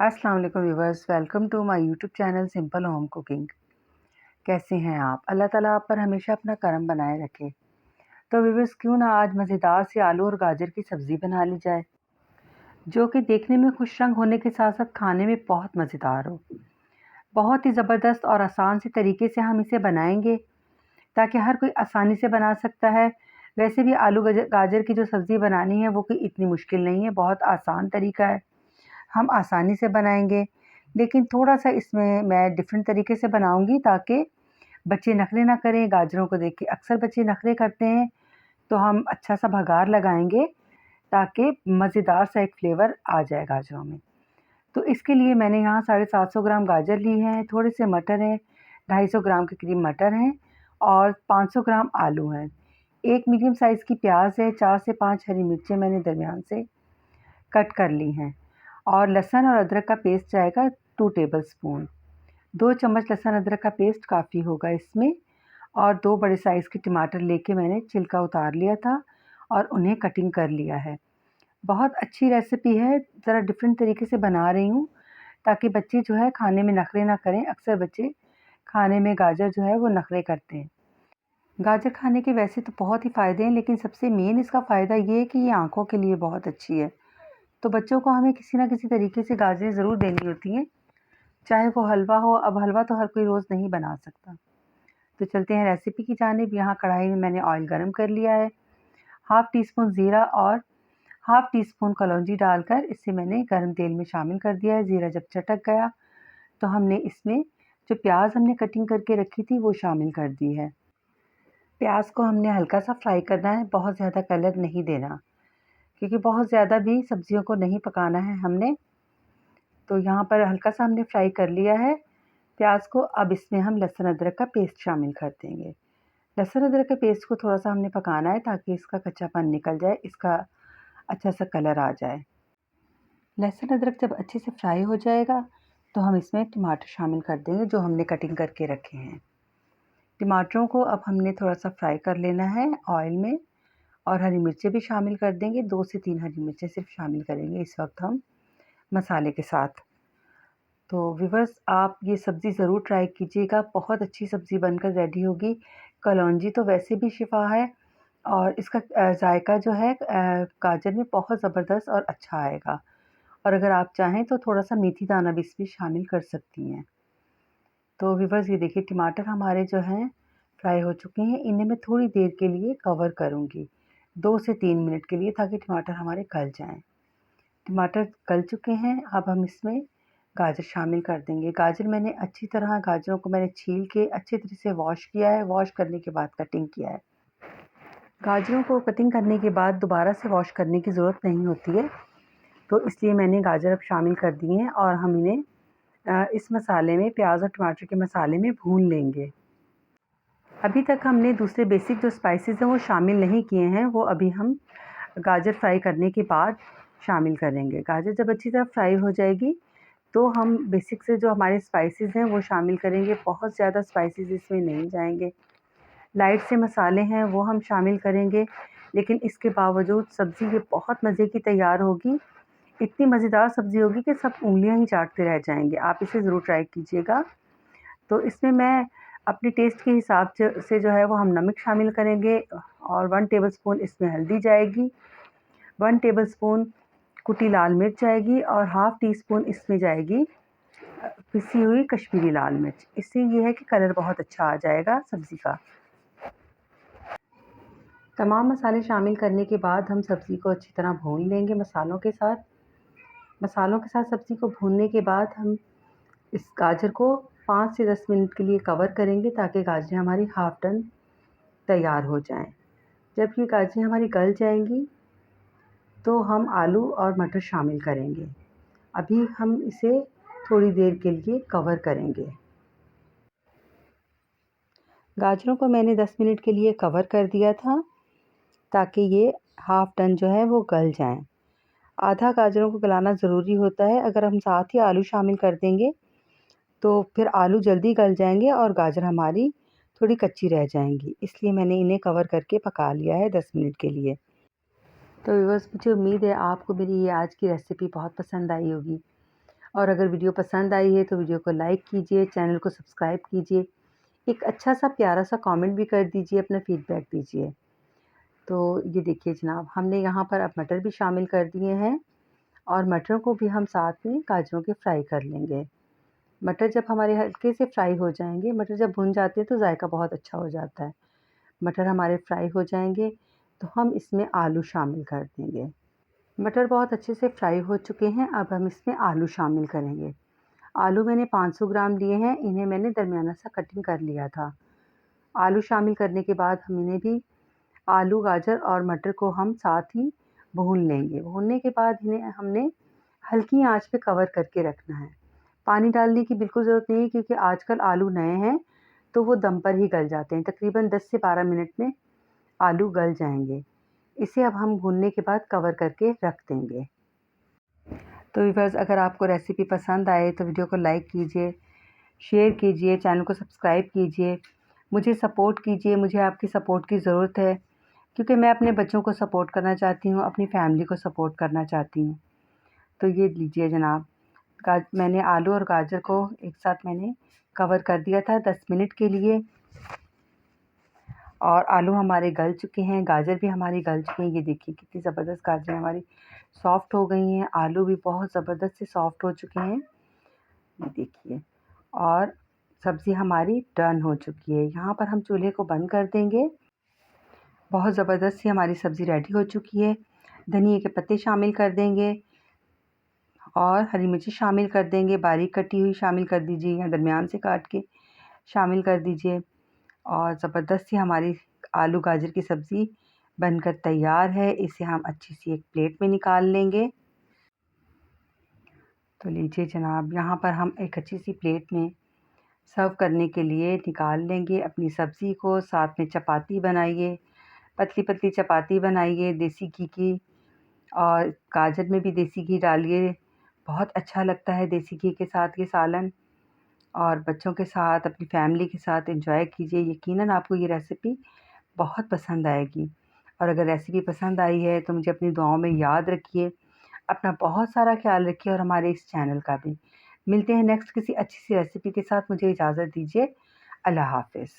अस्सलाम वालेकुम viewers, welcome to my YouTube channel simple home cooking. कैसे हैं आप? अल्लाह ताला आप पर हमेशा अपना करम बनाए रखे। तो व्यूवर्स, क्यों ना आज मज़ेदार सी आलू और गाजर की सब्ज़ी बना ली जाए, जो कि देखने में खुश रंग होने के साथ साथ खाने में बहुत मज़ेदार हो। बहुत ही ज़बरदस्त और आसान से तरीके से हम इसे बनाएंगे ताकि हर कोई आसानी से बना सकता है। वैसे भी आलू गाजर की जो सब्ज़ी बनानी है वो कोई इतनी मुश्किल नहीं है, बहुत आसान तरीका है, हम आसानी से बनाएँगे। लेकिन थोड़ा-सा इसमें मैं डिफ़रेंट तरीके से बनाऊँगी ताकि बच्चे नखरे ना करें। गाजरों को देख के अक्सर बच्चे नखरे करते हैं, तो हम अच्छा-सा भगार लगाएँगे ताकि मज़ेदार सा एक फ्लेवर आ जाए गाजरों में। तो इसके लिए मैंने यहाँ 750 ग्राम गाजर ली हैं, थोड़े से मटर हैं, 250 ग्राम के करीब मटर हैं और 500 ग्राम आलू हैं। एक मीडियम साइज़ की प्याज़ है, 4 से 5 हरी मिर्चें मैंने दरमियान से कट कर ली हैं और लहसुन और अदरक का पेस्ट जाएगा 2 टेबलस्पून। 2 चम्मच लहसुन अदरक का पेस्ट काफ़ी होगा इसमें और 2 बड़े साइज़ के टमाटर लेके मैंने छिलका उतार लिया था और उन्हें कटिंग कर लिया है। बहुत अच्छी रेसिपी है, ज़रा डिफ़रेंट तरीके से बना रही हूँ ताकि बच्चे जो है खाने में नखरे ना करें। अक्सर बच्चे खाने में गाजर जो है वो नखरे करते हैं। गाजर खाने के वैसे तो बहुत ही फ़ायदे हैं, लेकिन सबसे मेन इसका फ़ायदा ये है कि ये आँखों के लिए बहुत अच्छी है। तो बच्चों को हमें किसी न किसी तरीके से गाजरें ज़रूर देनी होती हैं, चाहे वो हलवा हो। अब हलवा तो हर कोई रोज़ नहीं बना सकता। तो चलते हैं रेसिपी की जानिब। यहाँ कढ़ाई में मैंने ऑयल गरम कर लिया है। हाफ़ टी स्पून ज़ीरा और हाफ़ टी स्पून कलौंजी डालकर इसे मैंने गरम तेल में शामिल कर दिया है। ज़ीरा जब चटक गया तो हमने इसमें जो प्याज़ हमने कटिंग करके रखी थी वो शामिल कर दी है। प्याज़ को हमने हल्का-सा फ्राई करना है, बहुत ज़्यादा कलर नहीं देना, क्योंकि बहुत ज़्यादा भी सब्ज़ियों को नहीं पकाना है हमने। तो यहाँ पर हल्का-सा हमने फ्राई कर लिया है प्याज़ को। अब इसमें हम लहसुन अदरक का पेस्ट शामिल कर देंगे। लहसुन अदरक के पेस्ट को थोड़ा-सा हमने पकाना है ताकि इसका कच्चापन निकल जाए, इसका अच्छा-सा कलर आ जाए। लहसुन अदरक जब अच्छे से फ्राई हो जाएगा तो हम इसमें टमाटर शामिल कर देंगे जो हमने कटिंग करके रखे हैं। टमाटरों को अब हमने थोड़ा-सा फ्राई कर लेना है ऑयल में और हरी मिर्चें भी शामिल कर देंगे। 2 से 3 हरी मिर्चें सिर्फ़ शामिल करेंगे इस वक़्त हम मसाले के साथ। तो व्यूअर्स, आप ये सब्ज़ी ज़रूर ट्राई कीजिएगा, बहुत अच्छी सब्ज़ी बनकर रेडी होगी। कलौंजी तो वैसे भी शिफ़ा है और इसका जायका जो है गाजर में बहुत ज़बरदस्त और अच्छा आएगा। और अगर आप चाहें तो थोड़ा-सा मेथी दाना भी इसमें शामिल कर सकती हैं। तो व्यूअर्स, ये देखिए टमाटर हमारे जो हैं फ्राई हो चुके हैं। इन्हें मैं थोड़ी देर के लिए कवर करूँगी, 2 से 3 मिनट के लिए, ताकि टमाटर हमारे गल जाएँ। टमाटर गल चुके हैं, अब हम इसमें गाजर शामिल कर देंगे। गाजर मैंने अच्छी तरह गाजरों को मैंने छील के अच्छी तरह से वॉश किया है, वॉश करने के बाद कटिंग किया है। गाजरों को कटिंग करने के बाद दोबारा से वॉश करने की ज़रूरत नहीं होती है, तो इसलिए मैंने गाजर अब शामिल कर दिए हैं और हम इन्हें इस मसाले में, प्याज़ और टमाटर के मसाले में भून लेंगे। अभी तक हमने दूसरे बेसिक जो स्पाइसेस हैं वो शामिल नहीं किए हैं, वो अभी हम गाजर फ्राई करने के बाद शामिल करेंगे। गाजर जब अच्छी तरह फ्राई हो जाएगी तो हम बेसिक से जो हमारे स्पाइसेस हैं वो शामिल करेंगे। बहुत ज़्यादा स्पाइसेस इसमें नहीं जाएंगे, लाइट से मसाले हैं वो हम शामिल करेंगे, लेकिन इसके बावजूद सब्ज़ी ये बहुत मज़े की तैयार होगी। इतनी मज़ेदार सब्ज़ी होगी कि सब उँगलियां ही चाटते रह जाएंगे। आप इसे ज़रूर ट्राई कीजिएगा। तो इसमें मैं अपने टेस्ट के हिसाब से जो है वो हम नमक शामिल करेंगे और 1 टेबलस्पून इसमें हल्दी जाएगी, 1 टेबलस्पून कुटी लाल मिर्च जाएगी और हाफ़ टी स्पून इसमें जाएगी पिसी हुई कश्मीरी लाल मिर्च। इससे ये है कि कलर बहुत अच्छा आ जाएगा सब्ज़ी का। तमाम मसाले शामिल करने के बाद हम सब्ज़ी को अच्छी तरह भून लेंगे मसालों के साथ। मसालों के साथ सब्ज़ी को भूनने के बाद हम इस गाजर को 5 से 10 मिनट के लिए कवर करेंगे ताकि गाजरें हमारी हाफ़ डन तैयार हो जाएं। जब ये गाजरें हमारी गल जाएंगी तो हम आलू और मटर शामिल करेंगे। अभी हम इसे थोड़ी देर के लिए कवर करेंगे। गाजरों को मैंने 10 मिनट के लिए कवर कर दिया था ताकि ये हाफ़ डन जो है वो गल जाएं। आधा गाजरों को गलाना ज़रूरी होता है, अगर हम साथ ही आलू शामिल कर देंगे तो फिर आलू जल्दी गल जाएंगे और गाजर हमारी थोड़ी कच्ची रह जाएंगी। इसलिए मैंने इन्हें कवर करके पका लिया है 10 मिनट के लिए। तो व्यूअर्स, मुझे उम्मीद है आपको मेरी ये आज की रेसिपी बहुत पसंद आई होगी। और अगर वीडियो पसंद आई है तो वीडियो को लाइक कीजिए, चैनल को सब्सक्राइब कीजिए। एक अच्छा सा प्यारा सा कमेंट भी कर दीजिए, अपना फीडबैक दीजिए। तो ये देखिए जनाब, हमने यहाँ पर अब मटर भी शामिल कर दिए हैं और मटरों को भी हम साथ में गाजरों के फ्राई कर लेंगे। मटर जब हमारे हल्के से फ्राई हो जाएँगे, मटर जब भुन जाते हैं तो जायका बहुत अच्छा हो जाता है। मटर हमारे फ्राई हो जाएँगे तो हम इसमें आलू शामिल कर देंगे। मटर बहुत अच्छे से फ्राई हो चुके हैं, अब हम इसमें आलू शामिल करेंगे। आलू मैंने 500 ग्राम लिए हैं, इन्हें मैंने दरमियाना सा कटिंग कर लिया था। आलू शामिल करने के बाद हम इन्हें भी आलू, गाजर और मटर को हम साथ ही भून लेंगे। भूनने के बाद इन्हें हमने हल्की आंच पे कवर करके रखना है। पानी डालने की बिल्कुल ज़रूरत नहीं है क्योंकि आजकल आलू नए हैं तो वो दम पर ही गल जाते हैं। तकरीबन 10 से 12 मिनट में आलू गल जाएँगे। इसे अब हम भूनने के बाद कवर करके रख देंगे। तो व्यूअर्स, अगर आपको रेसिपी पसंद आए तो वीडियो को लाइक कीजिए, शेयर कीजिए, चैनल को सब्सक्राइब कीजिए। मुझे सपोर्ट कीजिए, मुझे आपकी सपोर्ट की ज़रूरत है क्योंकि मैं अपने बच्चों को सपोर्ट करना चाहती हूँ, अपनी फैमिली को सपोर्ट करना चाहती हूँ। तो ये लीजिए जनाब, मैंने आलू और गाजर को एक साथ मैंने कवर कर दिया था 10 मिनट के लिए और आलू हमारे गल चुके हैं, गाजर भी हमारी गल चुके हैं। ये देखिए कितनी ज़बरदस्त गाजरें हमारी सॉफ़्ट हो गई हैं, आलू भी बहुत ज़बरदस्त से सॉफ़्ट हो चुके हैं। ये देखिए, और सब्ज़ी हमारी डन हो चुकी है। यहाँ पर हम चूल्हे को बंद कर देंगे। बहुत ज़बरदस्त सी हमारी सब्ज़ी रेडी हो चुकी है। धनिए के पत्ते शामिल कर देंगे और हरी मिर्ची शामिल कर देंगे, बारीक कटी हुई शामिल कर दीजिए या दरमियान से काट के शामिल कर दीजिए। और ज़बरदस्त सी हमारी आलू गाजर की सब्ज़ी बनकर तैयार है। इसे हम अच्छी सी एक प्लेट में निकाल लेंगे। तो लीजिए जनाब, यहाँ पर हम एक अच्छी सी प्लेट में सर्व करने के लिए निकाल लेंगे अपनी सब्ज़ी को। साथ में चपाती बनाइए, पतली-पतली चपाती बनाइए देसी घी की, और गाजर में भी देसी घी डालिए। बहुत अच्छा लगता है देसी घी के साथ ये सालन, और बच्चों के साथ, अपनी फैमिली के साथ एंजॉय कीजिए। यकीनन आपको ये रेसिपी बहुत पसंद आएगी। और अगर रेसिपी पसंद आई है तो मुझे अपनी दुआओं में याद रखिए। अपना बहुत सारा ख्याल रखिए और हमारे इस चैनल का भी। मिलते हैं नेक्स्ट किसी अच्छी सी रेसिपी के साथ। मुझे इजाज़त दीजिए। अल्लाह हाफ़िज़।